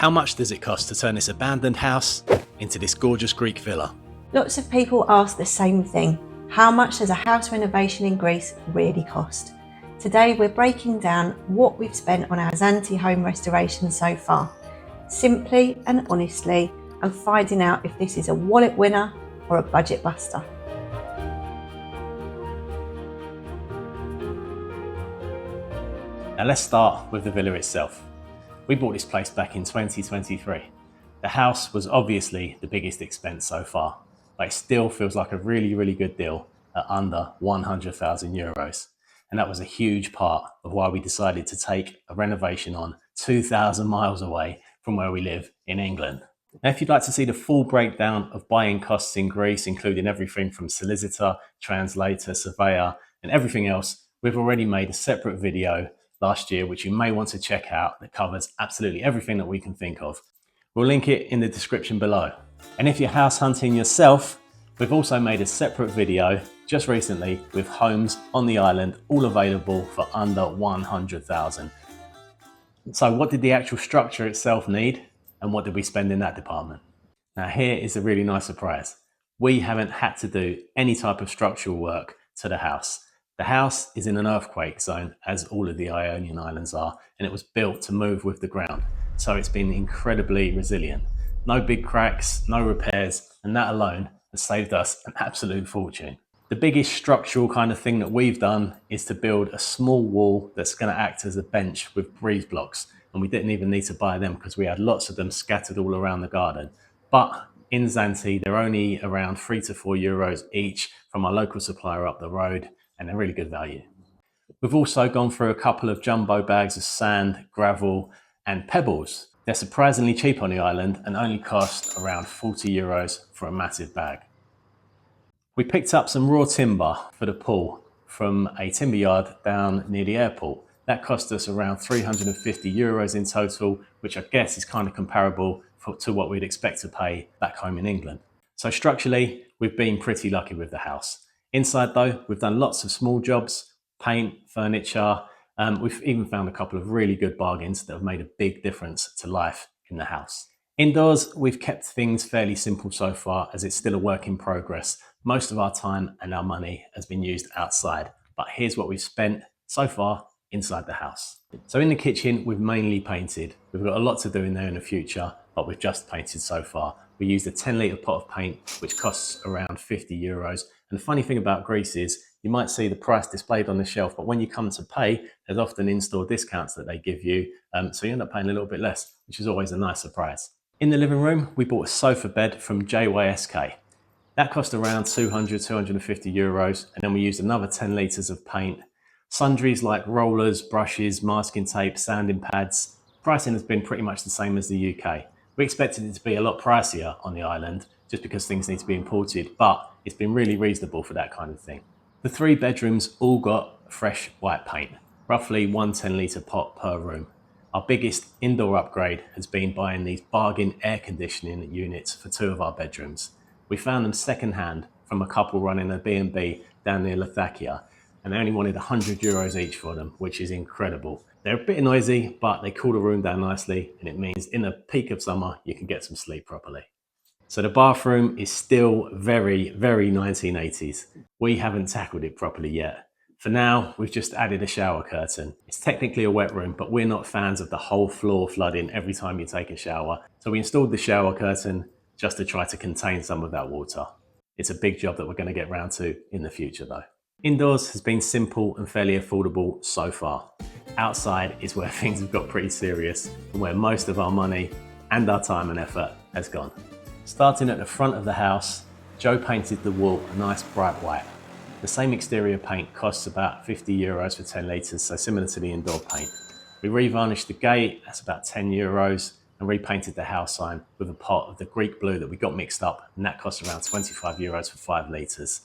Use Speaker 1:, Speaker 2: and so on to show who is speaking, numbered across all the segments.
Speaker 1: How much does it cost to turn this abandoned house into this gorgeous Greek villa?
Speaker 2: Lots of people ask the same thing. How much does a house renovation in Greece really cost? Today we're breaking down what we've spent on our Zante home restoration so far, simply and honestly, and finding out if this is a wallet winner or a budget buster.
Speaker 1: Now let's start with the villa itself. We bought this place back in 2023. The house was obviously the biggest expense so far, but it still feels like a really good deal at under 100,000 euros. And that was a huge part of why we decided to take a renovation on 2,000 miles away from where we live in England. Now, if you'd like to see the full breakdown of buying costs in Greece, including everything from solicitor, translator, surveyor, and everything else, we've already made a separate video last year, which you may want to check out, that covers absolutely everything that we can think of. We'll link it in the description below. And if you're house hunting yourself, we've also made a separate video just recently with homes on the island, all available for under 100,000. So what did the actual structure itself need, and what did we spend in that department? Now here is a really nice surprise. We haven't had to do any type of structural work to the house. The house is in an earthquake zone, as all of the Ionian Islands are, and it was built to move with the ground. So it's been incredibly resilient. No big cracks, no repairs, and that alone has saved us an absolute fortune. The biggest structural kind of thing that we've done is to build a small wall that's going to act as a bench with breeze blocks. And we didn't even need to buy them because we had lots of them scattered all around the garden. But in Zante, they're only around €3 to €4 each from our local supplier up the road, and they're really good value. We've also gone through a couple of jumbo bags of sand, gravel, and pebbles. They're surprisingly cheap on the island and only cost around €40 for a massive bag. We picked up some raw timber for the pool from a timber yard down near the airport. That cost us around €350 in total, which I guess is kind of comparable to what we'd expect to pay back home in England. So structurally, we've been pretty lucky with the house. Inside though, we've done lots of small jobs, paint, furniture. We've even found a couple of really good bargains that have made a big difference to life in the house. Indoors, we've kept things fairly simple so far, as it's still a work in progress. Most of our time and our money has been used outside, but here's what we've spent so far inside the house. So in the kitchen, we've mainly painted. We've got a lot to do in there in the future, but we've just painted so far. We used a 10-litre pot of paint, which costs around €50. And the funny thing about Greece is you might see the price displayed on the shelf, but when you come to pay, there's often in-store discounts that they give you. So you end up paying a little bit less, which is always a nice surprise. In the living room, we bought a sofa bed from JYSK. That cost around €200–250. And then we used another 10 litres of paint. Sundries like rollers, brushes, masking tape, sanding pads. Pricing has been pretty much the same as the UK. We expected it to be a lot pricier on the island just because things need to be imported, but it's been really reasonable for that kind of thing. The 3 bedrooms all got fresh white paint, roughly 1 10-litre pot per room. Our biggest indoor upgrade has been buying these bargain air conditioning units for 2 of our bedrooms. We found them second-hand from a couple running a B&B down near Latakia, and they only wanted €100 each for them, which is incredible. They're a bit noisy, but they cool the room down nicely, and it means in the peak of summer, you can get some sleep properly. So the bathroom is still very 1980s. We haven't tackled it properly yet. For now, we've just added a shower curtain. It's technically a wet room, but we're not fans of the whole floor flooding every time you take a shower. So we installed the shower curtain just to try to contain some of that water. It's a big job that we're going to get round to in the future though. Indoors has been simple and fairly affordable so far. Outside is where things have got pretty serious and where most of our money and our time and effort has gone. Starting at the front of the house, Joe painted the wall a nice bright white. The same exterior paint costs about €50 for 10 litres, so similar to the indoor paint. We revarnished the gate, that's about €10, and repainted the house sign with a pot of the Greek blue that we got mixed up, and that cost around €25 for 5 litres.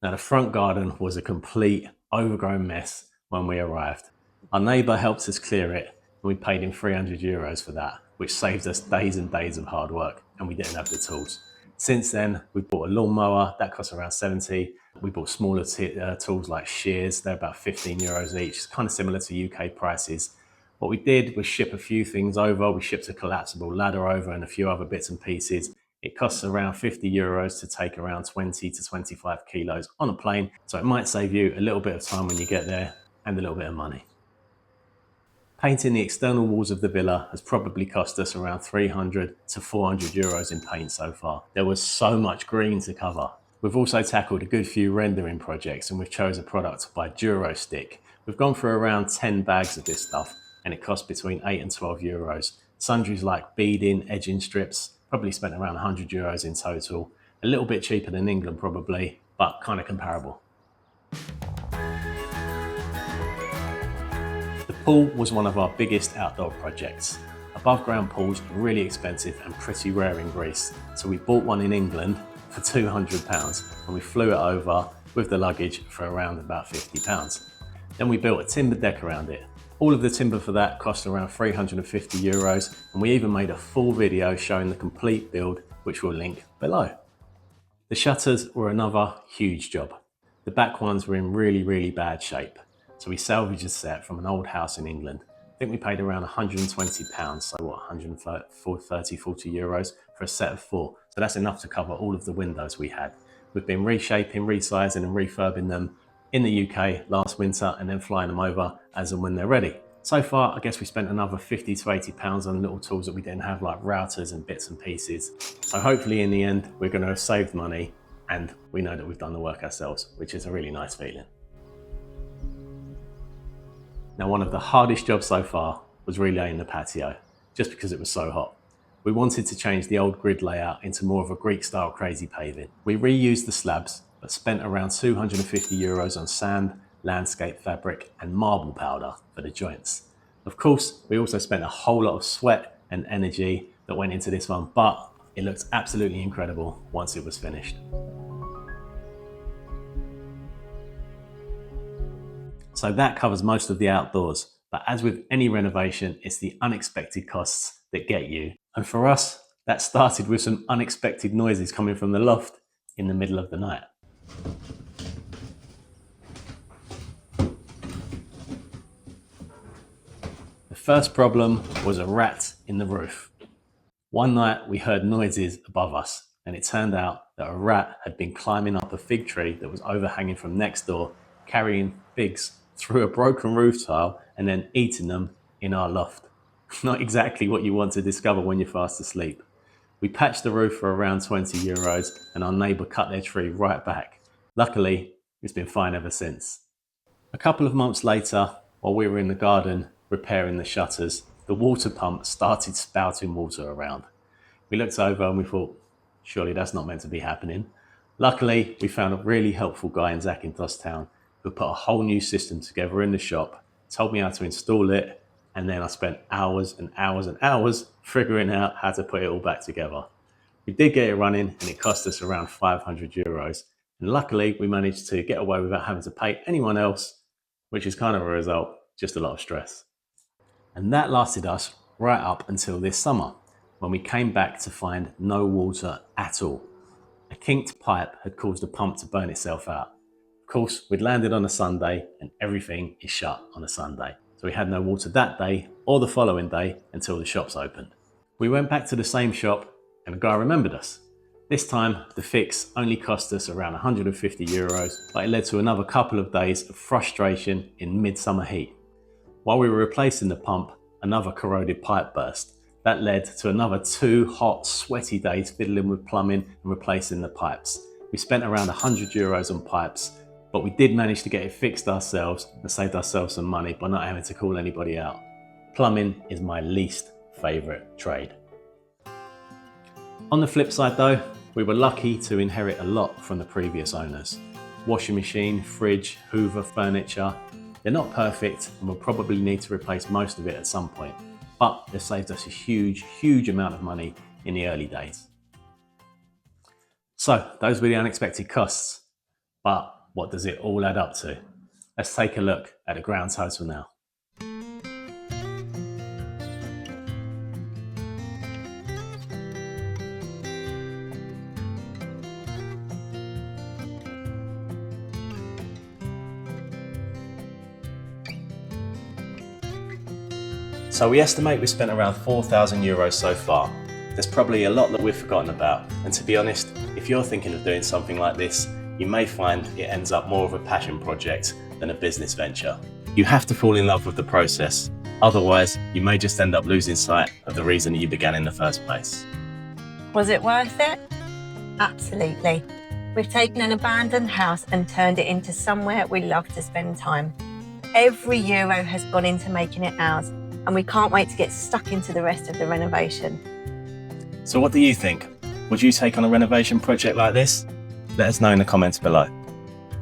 Speaker 1: Now the front garden was a complete overgrown mess when we arrived. Our neighbour helped us clear it, and we paid him €300 for that, which saved us days and days of hard work, and we didn't have the tools. Since then, we bought a lawnmower, that cost around 70. We bought smaller tools like shears, they're about €15 each, it's kind of similar to UK prices. What we did was ship a few things over. We shipped a collapsible ladder over and a few other bits and pieces. It costs around €50 to take around 20 to 25 kilos on a plane. So it might save you a little bit of time when you get there and a little bit of money. Painting the external walls of the villa has probably cost us around €300 to €400 in paint so far. There was so much green to cover. We've also tackled a good few rendering projects and we've chose a product by Durostick. We've gone for around 10 bags of this stuff and it cost between €8 and €12. Sundries like beading, edging strips, probably spent around €100 in total. A little bit cheaper than England probably, but kind of comparable. The pool was one of our biggest outdoor projects. Above ground pools are really expensive and pretty rare in Greece, so we bought one in England for £200 and we flew it over with the luggage for around about £50. Then we built a timber deck around it. All of the timber for that cost around €350 and we even made a full video showing the complete build, which we'll link below. The shutters were another huge job. The back ones were in really bad shape. So we salvaged a set from an old house in England. I think we paid around £120, so what, 130, 40 euros for a set of 4. So that's enough to cover all of the windows we had. We've been reshaping, resizing and refurbing them in the UK last winter and then flying them over as and when they're ready. So far, I guess we spent another £50 to £80 on little tools that we didn't have, like routers and bits and pieces. So hopefully in the end, we're going to have saved money and we know that we've done the work ourselves, which is a really nice feeling. Now, one of the hardest jobs so far was relaying the patio, just because it was so hot. We wanted to change the old grid layout into more of a Greek-style crazy paving. We reused the slabs, but spent around €250 on sand, landscape fabric, and marble powder for the joints. Of course, we also spent a whole lot of sweat and energy that went into this one, but it looked absolutely incredible once it was finished. So that covers most of the outdoors, but as with any renovation, it's the unexpected costs that get you. And for us, that started with some unexpected noises coming from the loft in the middle of the night. The first problem was a rat in the roof. One night we heard noises above us, and it turned out that a rat had been climbing up a fig tree that was overhanging from next door, carrying figs through a broken roof tile and then eating them in our loft. Not exactly what you want to discover when you're fast asleep. We patched the roof for around €20 and our neighbour cut their tree right back. Luckily, it's been fine ever since. A couple of months later, while we were in the garden repairing the shutters, the water pump started spouting water around. We looked over and we thought, surely that's not meant to be happening. Luckily, we found a really helpful guy in Zakynthos town who put a whole new system together in the shop, told me how to install it, and then I spent hours and hours and hours figuring out how to put it all back together. We did get it running and it cost us around €500, and luckily we managed to get away without having to pay anyone else, which is kind of a result, just a lot of stress. And that lasted us right up until this summer, when we came back to find no water at all. A kinked pipe had caused the pump to burn itself out. Of course, we'd landed on a Sunday and everything is shut on a Sunday. So we had no water that day or the following day until the shops opened. We went back to the same shop and the guy remembered us. This time, the fix only cost us around €150, but it led to another couple of days of frustration in midsummer heat. While we were replacing the pump, another corroded pipe burst. That led to another 2 hot, sweaty days fiddling with plumbing and replacing the pipes. We spent around €100 on pipes, but we did manage to get it fixed ourselves and saved ourselves some money by not having to call anybody out. Plumbing is my least favourite trade. On the flip side though, we were lucky to inherit a lot from the previous owners. Washing machine, fridge, hoover, furniture. They're not perfect and we'll probably need to replace most of it at some point, but they've saved us a huge amount of money in the early days. So those were the unexpected costs, but what does it all add up to? Let's take a look at the ground total now. So we estimate we've spent around €4,000 so far. There's probably a lot that we've forgotten about, and to be honest, if you're thinking of doing something like this, you may find it ends up more of a passion project than a business venture. You have to fall in love with the process, otherwise you may just end up losing sight of the reason you began in the first place.
Speaker 2: Was it worth it? Absolutely. We've taken an abandoned house and turned it into somewhere we love to spend time. Every euro has gone into making it ours, and we can't wait to get stuck into the rest of the renovation.
Speaker 1: So what do you think? Would you take on a renovation project like this? Let us know in the comments below.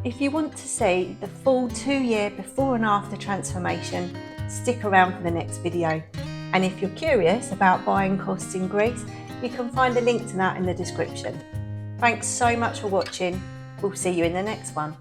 Speaker 2: If you want to see the full 2-year before and after transformation, stick around for the next video. And if you're curious about buying costs in Greece, you can find a link to that in the description. Thanks so much for watching. We'll see you in the next one.